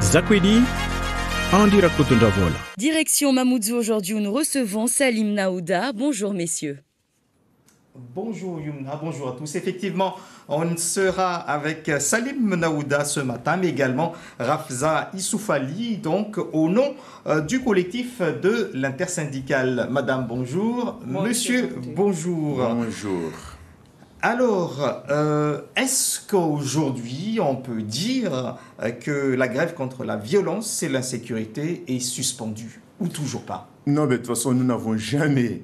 Zakwedi, en direct de Ndavola. Direction Mamoudzou aujourd'hui où nous recevons Salim Naouda. Bonjour messieurs. Bonjour Yumna, bonjour à tous. Effectivement, on sera avec Salim Naouda ce matin, mais également Rafza Issoufali, donc au nom du collectif de l'intersyndicale. Madame, bonjour. Monsieur, bonjour. Bonjour. Alors, est-ce qu'aujourd'hui, on peut dire que la grève contre la violence et l'insécurité est suspendue ou toujours pas? Non, mais de toute façon, nous n'avons jamais,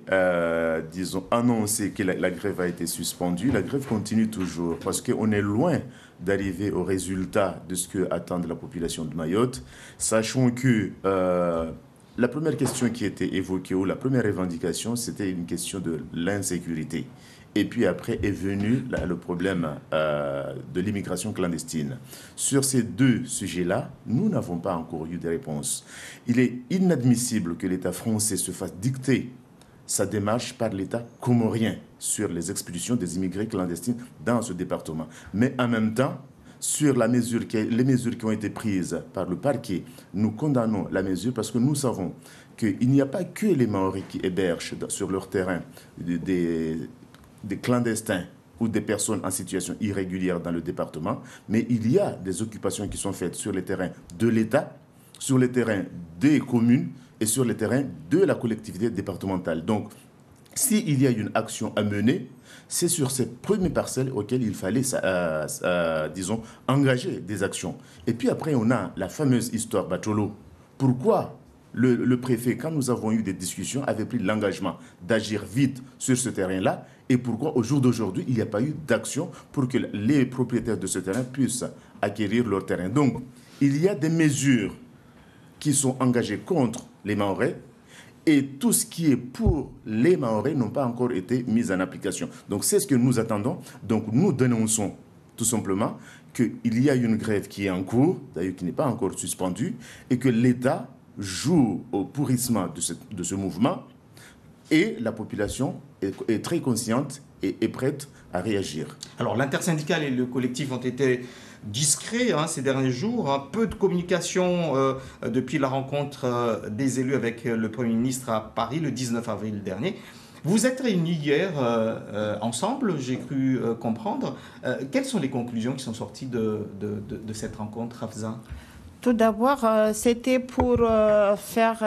annoncé que la grève a été suspendue. La grève continue toujours parce qu'on est loin d'arriver au résultat de ce que attend la population de Mayotte. Sachant que la première question qui était évoquée, ou la première revendication, c'était une question de l'insécurité. Et puis après est venu le problème de l'immigration clandestine. Sur ces deux sujets-là, nous n'avons pas encore eu de réponse. Il est inadmissible que l'État français se fasse dicter sa démarche par l'État comorien sur les expulsions des immigrés clandestins dans ce département. Mais en même temps, sur les mesures qui ont été prises par le parquet, nous condamnons la mesure parce que nous savons qu'il n'y a pas que les Maoris qui hébergent sur leur terrain des clandestins ou des personnes en situation irrégulière dans le département, mais il y a des occupations qui sont faites sur les terrains de l'État, sur les terrains des communes et sur les terrains de la collectivité départementale. Donc, s'il y a une action à mener, c'est sur ces premières parcelles auxquelles il fallait, engager des actions. Et puis après, on a la fameuse histoire Bacholo. Pourquoi le préfet, quand nous avons eu des discussions, avait pris l'engagement d'agir vite sur ce terrain-là, et pourquoi au jour d'aujourd'hui, il n'y a pas eu d'action pour que les propriétaires de ce terrain puissent acquérir leur terrain. Donc, il y a des mesures qui sont engagées contre les Mahorais, et tout ce qui est pour les Mahorais n'ont pas encore été mis en application. Donc, c'est ce que nous attendons. Donc, nous dénonçons tout simplement qu'il y a une grève qui est en cours, d'ailleurs qui n'est pas encore suspendue, et que l'État joue au pourrissement de ce mouvement, et la population est très consciente et est prête à réagir. Alors l'intersyndicale et le collectif ont été discrets ces derniers jours. Peu de communication depuis la rencontre des élus avec le Premier ministre à Paris le 19 avril dernier. Vous êtes réunis hier ensemble, j'ai cru comprendre. Quelles sont les conclusions qui sont sorties de cette rencontre, Rafza? Tout d'abord, c'était pour faire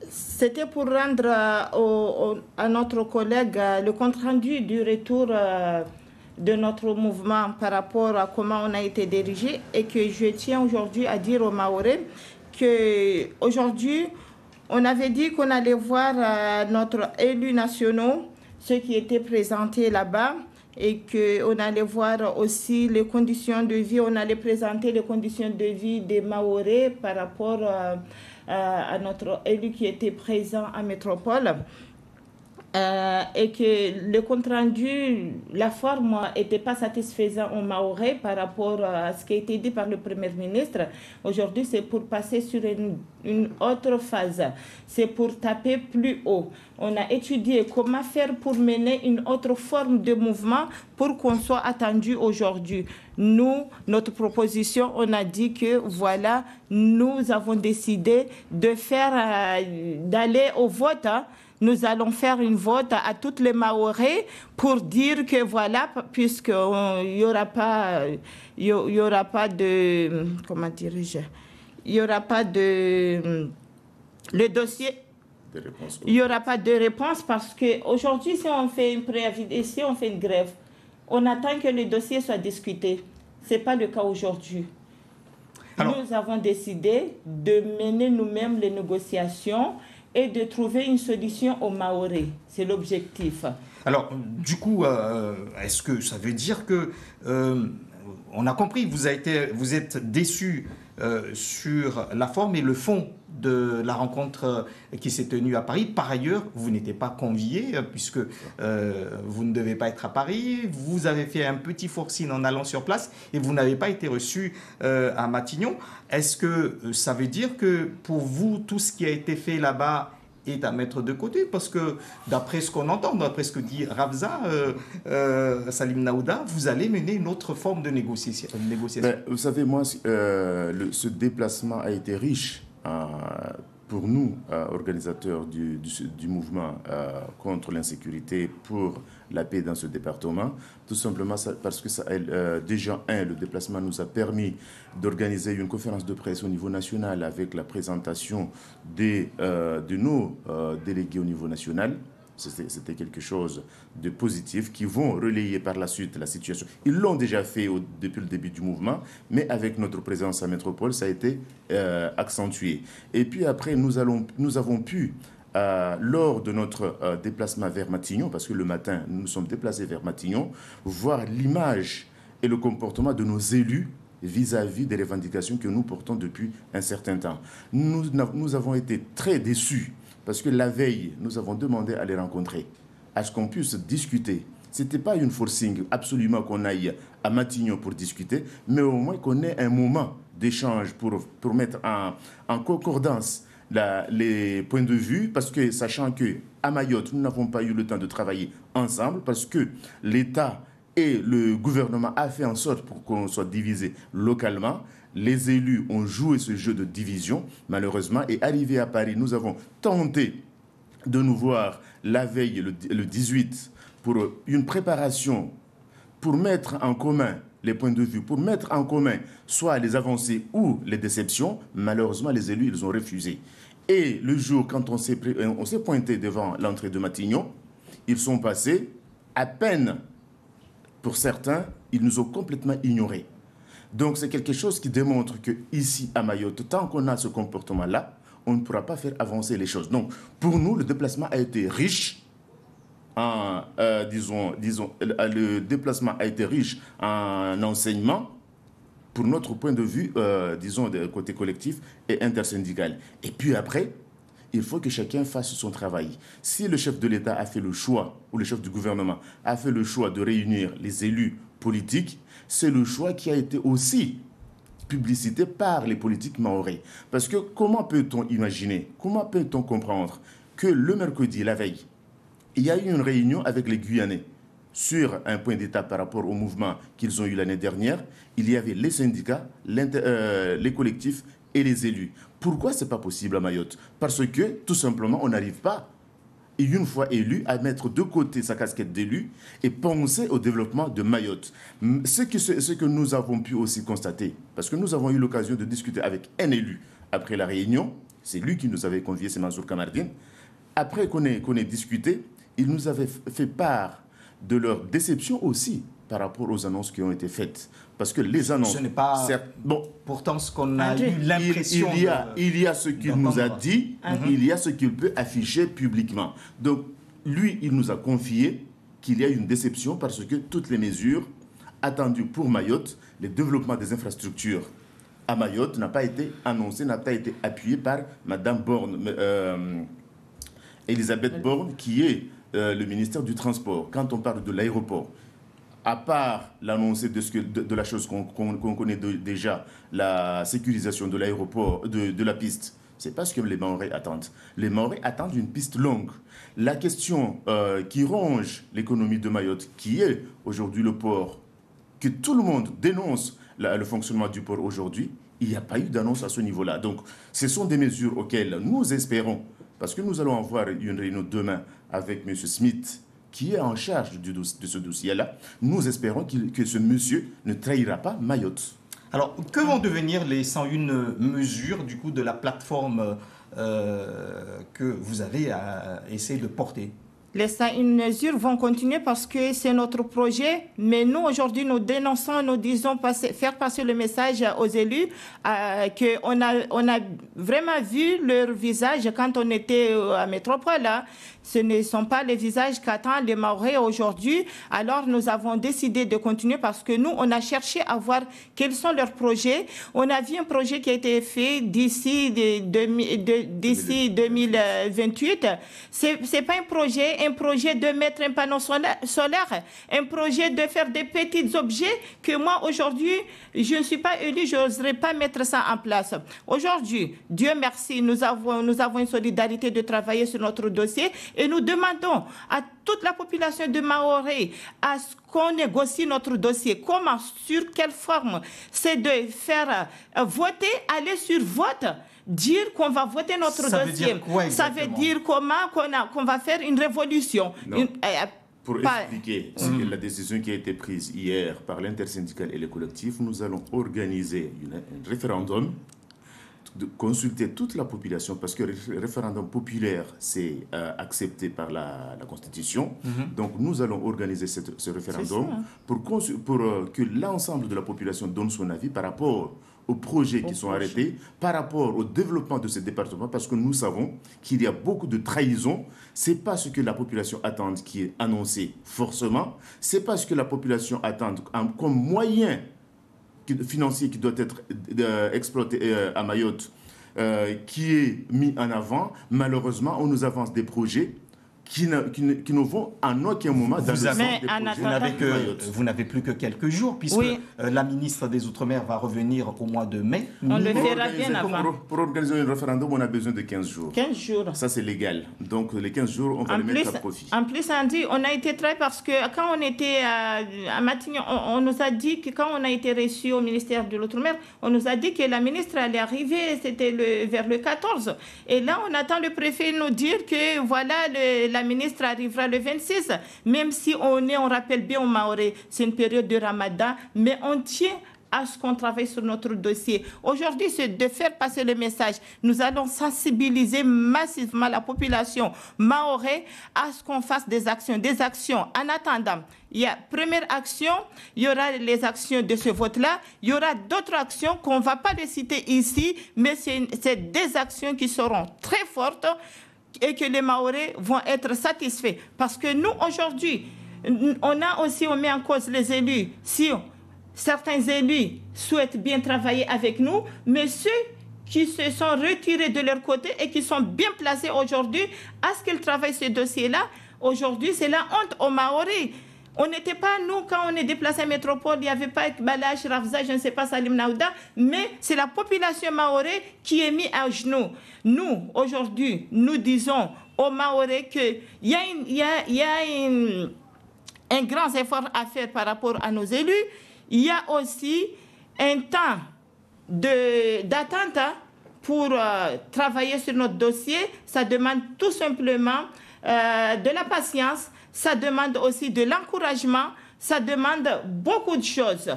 c'était pour rendre à notre collègue le compte-rendu du retour de notre mouvement par rapport à comment on a été dirigé, et que je tiens aujourd'hui à dire aux Mahorais qu'aujourd'hui, on avait dit qu'on allait voir notre élu national, ceux qui étaient présentés là-bas, et qu'on allait voir aussi les conditions de vie, on allait présenter les conditions de vie des Mahorais par rapport à notre élu qui était présent à Métropole. Et que le compte-rendu, la forme n'était pas satisfaisant aux Mahorais par rapport à ce qui a été dit par le Premier ministre. Aujourd'hui, c'est pour passer sur une autre phase. C'est pour taper plus haut. On a étudié comment faire pour mener une autre forme de mouvement pour qu'on soit attendu aujourd'hui. Nous, notre proposition, on a dit que voilà, nous avons décidé d'aller au vote. Nous allons faire une vote à toutes les Mahorais pour dire que voilà, puisqu'il n'y aura pas, de, comment dirais-je, il n'y aura pas de, le dossier, il n'y aura pas de réponse parce qu'aujourd'hui, si on fait une préavis, et si on fait une grève, on attend que le dossier soit discuté. Ce n'est pas le cas aujourd'hui. Nous avons décidé de mener nous-mêmes les négociations et de trouver une solution aux Mahorais. C'est l'objectif. Alors, du coup, est-ce que ça veut dire que... on a compris, vous êtes déçus sur la forme et le fond de la rencontre qui s'est tenue à Paris. Par ailleurs, vous n'étiez pas conviés puisque vous ne devez pas être à Paris. Vous avez fait un petit forcing en allant sur place et vous n'avez pas été reçus à Matignon. Est-ce que ça veut dire que pour vous, tout ce qui a été fait là-bas est à mettre de côté, parce que d'après ce qu'on entend, d'après ce que dit Ravza, Salim Naouda, vous allez mener une autre forme de négociation. Ben, vous savez, moi, ce déplacement a été riche pour nous, organisateurs du mouvement contre l'insécurité, pour la paix dans ce département, tout simplement parce que déjà, le déplacement nous a permis d'organiser une conférence de presse au niveau national avec la présentation de nos délégués au niveau national. C'était quelque chose de positif qui vont relayer par la suite la situation. Ils l'ont déjà fait depuis le début du mouvement, mais avec notre présence à Métropole, ça a été accentué. Et puis après, nous avons pu, lors de notre déplacement vers Matignon, parce que le matin, nous nous sommes déplacés vers Matignon, voir l'image et le comportement de nos élus vis-à-vis des revendications que nous portons depuis un certain temps. Nous avons été très déçus. Parce que la veille, nous avons demandé à les rencontrer, à ce qu'on puisse discuter. Ce n'était pas une forcing absolument qu'on aille à Matignon pour discuter, mais au moins qu'on ait un moment d'échange pour mettre en concordance les points de vue, parce que sachant qu'à Mayotte, nous n'avons pas eu le temps de travailler ensemble, parce que l'État et le gouvernement a fait en sorte pour qu'on soit divisé localement. Les élus ont joué ce jeu de division, malheureusement, et arrivé à Paris, nous avons tenté de nous voir la veille, le 18, pour une préparation, pour mettre en commun les points de vue, pour mettre en commun soit les avancées ou les déceptions. Malheureusement, les élus, ils ont refusé. Et le jour, quand on s'est pointé devant l'entrée de Matignon, ils sont passés, à peine, pour certains, ils nous ont complètement ignorés. Donc c'est quelque chose qui démontre qu'ici à Mayotte, tant qu'on a ce comportement-là, on ne pourra pas faire avancer les choses. Donc pour nous, le déplacement a été riche le déplacement a été riche en enseignement pour notre point de vue, de côté collectif et intersyndical. Et puis après, il faut que chacun fasse son travail. Si le chef de l'État a fait le choix, ou le chef du gouvernement a fait le choix de réunir les élus politiques, c'est le choix qui a été aussi publicité par les politiques mahorais. Parce que comment peut-on imaginer, comment peut-on comprendre que le mercredi, la veille, il y a eu une réunion avec les Guyanais sur un point d'étape par rapport au mouvement qu'ils ont eu l'année dernière. Il y avait les syndicats, les collectifs et les élus. Pourquoi ce n'est pas possible à Mayotte? Parce que, tout simplement, on n'arrive pas, et une fois élu, à mettre de côté sa casquette d'élu et penser au développement de Mayotte. Ce que nous avons pu aussi constater, parce que nous avons eu l'occasion de discuter avec un élu après la réunion, c'est lui qui nous avait conviés, c'est Mansour Kamardine. Après qu'on ait discuté, il nous avait fait part de leur déception aussi par rapport aux annonces qui ont été faites. Parce que les annonces... Ce n'est pas pourtant ce qu'on a eu l'impression... Il y a ce qu'il nous a dit, il y a ce qu'il peut afficher publiquement. Donc, lui, il nous a confié qu'il y a une déception parce que toutes les mesures attendues pour Mayotte, le développement des infrastructures à Mayotte n'a pas été annoncé, n'a pas été appuyé par Mme Borne, Elisabeth Borne, qui est le ministère du Transport. Quand on parle de l'aéroport, à part l'annoncer de la chose qu'on connaît déjà, la sécurisation de l'aéroport, de la piste, c'est pas ce que les Mahorais attendent. Les Mahorais attendent une piste longue. La question qui ronge l'économie de Mayotte, qui est aujourd'hui le port, que tout le monde dénonce le fonctionnement du port aujourd'hui, il n'y a pas eu d'annonce à ce niveau-là. Donc, ce sont des mesures auxquelles nous espérons, parce que nous allons avoir une réunion demain avec M. Smith, qui est en charge de ce dossier-là. Nous espérons que ce monsieur ne trahira pas Mayotte. Alors, que vont devenir les 101 mesures du coup de la plateforme que vous avez essayé de porter? Les 101 mesures vont continuer parce que c'est notre projet. Mais nous, aujourd'hui, nous dénonçons, nous disons faire passer le message aux élus qu'on a vraiment vu leur visage quand on était à Métropole. Ce ne sont pas les visages qu'attendent les Mahorais aujourd'hui. Alors, nous avons décidé de continuer parce que nous, on a cherché à voir quels sont leurs projets. On a vu un projet qui a été fait d'ici 2028. C'est pas un projet un projet de mettre un panneau solaire, un projet de faire des petits objets que moi, aujourd'hui, je ne suis pas élue, je n'oserais pas mettre ça en place. Aujourd'hui, Dieu merci, nous avons une solidarité de travailler sur notre dossier et nous demandons à toute la population de Maoré à ce qu'on négocie notre dossier. Comment, sur quelle forme? C'est de faire voter, aller sur vote, dire qu'on va voter notre dossier. Veut dire quoi, ça veut dire comment qu'on va faire une révolution. Pour expliquer la décision qui a été prise hier par l'intersyndicale et les collectifs, nous allons organiser un référendum, de consulter toute la population, parce que le référendum populaire, c'est accepté par la Constitution. Donc, nous allons organiser ce référendum pour que l'ensemble de la population donne son avis par rapport aux projets qui sont arrêtés, par rapport au développement de ces départements, parce que nous savons qu'il y a beaucoup de trahison. Ce n'est pas ce que la population attend qui est annoncé forcément, ce n'est pas ce que la population attend comme moyen financier qui doit être exploité à Mayotte, qui est mis en avant. Malheureusement, on nous avance des projets qui ne vont en aucun moment dans le sens des projets. Vous n'avez plus que quelques jours, puisque la ministre des Outre-mer va revenir au mois de mai. On le fera bien avant. Pour organiser un référendum, on a besoin de 15 jours. 15 jours. Ça, c'est légal. Donc, les 15 jours, on va les mettre à profit. En plus, Andy, on a été très... Parce que quand on était à Matignon, on nous a dit que quand on a été reçu au ministère de l'Outre-mer, on nous a dit que la ministre allait arriver, c'était vers le 14. Et là, on attend le préfet nous dire que, voilà, la ministre arrivera le 26, même si on rappelle bien au Maoré, c'est une période de Ramadan, mais on tient à ce qu'on travaille sur notre dossier. Aujourd'hui, c'est de faire passer le message. Nous allons sensibiliser massivement la population maoré à ce qu'on fasse des actions. En attendant, il y a première action, il y aura les actions de ce vote-là, il y aura d'autres actions qu'on ne va pas les citer ici, mais c'est des actions qui seront très fortes et que les Maorés vont être satisfaits. Parce que nous, aujourd'hui, on met en cause les élus. Si certains élus souhaitent bien travailler avec nous, mais ceux qui se sont retirés de leur côté et qui sont bien placés aujourd'hui à ce qu'ils travaillent ce dossier-là, aujourd'hui, c'est la honte aux Maorés. On n'était pas, nous, quand on est déplacé à métropole, il n'y avait pas Balash, Rafza, je ne sais pas, Salim Naouda, mais c'est la population maoré qui est mise à genoux. Nous, aujourd'hui, nous disons aux Maorés qu'il y a un grand effort à faire par rapport à nos élus. Il y a aussi un temps d'attente pour travailler sur notre dossier. Ça demande tout simplement de la patience. Ça demande aussi de l'encouragement, ça demande beaucoup de choses.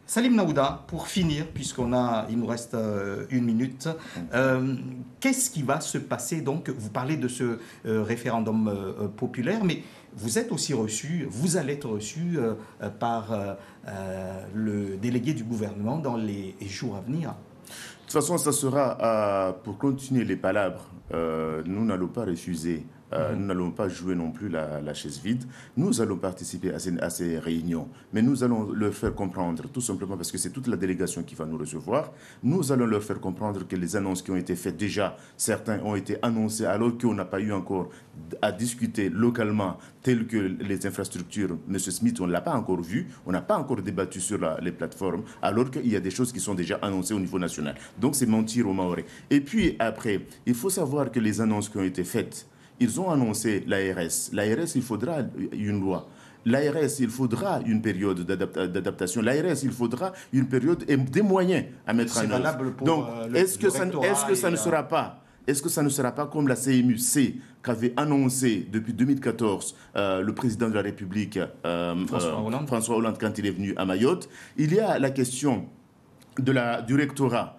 Salim Naouda, pour finir, il nous reste une minute, qu'est-ce qui va se passer? Donc, vous parlez de ce référendum populaire, mais vous êtes aussi reçu, vous allez être reçu par le délégué du gouvernement dans les jours à venir. De toute façon, ça sera pour continuer les palabres. Nous n'allons pas refuser. Nous n'allons pas jouer non plus la chaise vide. Nous allons participer à ces réunions, mais nous allons leur faire comprendre, tout simplement parce que c'est toute la délégation qui va nous recevoir, nous allons leur faire comprendre que les annonces qui ont été faites déjà, certains ont été annoncés alors qu'on n'a pas eu encore à discuter localement, telles que les infrastructures. M. Smith, on ne l'a pas encore vu, on n'a pas encore débattu sur les plateformes, alors qu'il y a des choses qui sont déjà annoncées au niveau national. Donc c'est mentir aux Maoris. Et puis après, il faut savoir que les annonces qui ont été faites, ils ont annoncé l'ARS. L'ARS, il faudra une loi. L'ARS, il faudra une période d'adaptation. L'ARS, il faudra une période et des moyens à mettre en œuvre. Donc, est-ce que ça ne sera pas comme la CMU-C qu'avait annoncé depuis 2014 le président de la République, François Hollande, quand il est venu à Mayotte? Il y a la question du rectorat.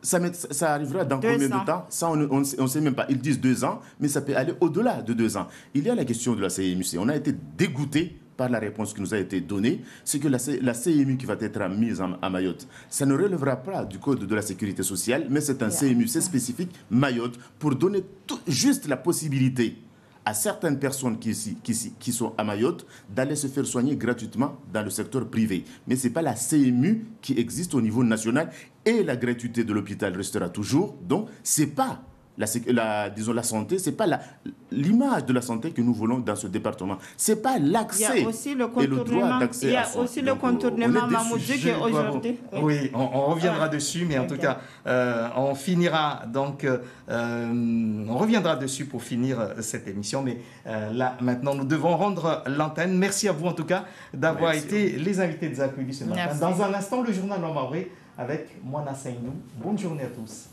Ça arrivera dans combien de temps? Ça, on ne sait même pas. Ils disent 2 ans, mais ça peut aller au-delà de 2 ans. Il y a la question de la CMU-C. On a été dégoûtés par la réponse qui nous a été donnée. C'est que la CMU qui va être mise à Mayotte, ça ne relèvera pas du Code de la sécurité sociale, mais c'est un CMU-C spécifique Mayotte pour donner juste la possibilité à certaines personnes qui sont à Mayotte d'aller se faire soigner gratuitement dans le secteur privé. Mais ce n'est pas la CMU qui existe au niveau national et la gratuité de l'hôpital restera toujours. Donc, ce n'est pas disons la santé, c'est pas l'image de la santé que nous voulons dans ce département. C'est pas l'accès et le droit d'accès à soins. Il y a aussi le contournement Mamoudzou aujourd'hui. Oui, on reviendra dessus, mais en tout cas, on finira donc, on reviendra dessus pour finir cette émission. Mais là, maintenant, nous devons rendre l'antenne. Merci à vous en tout cas d'avoir été les invités de Zakuli ce matin. Dans un instant, le journal en Maoré avec Moana Sainou. Bonne journée à tous.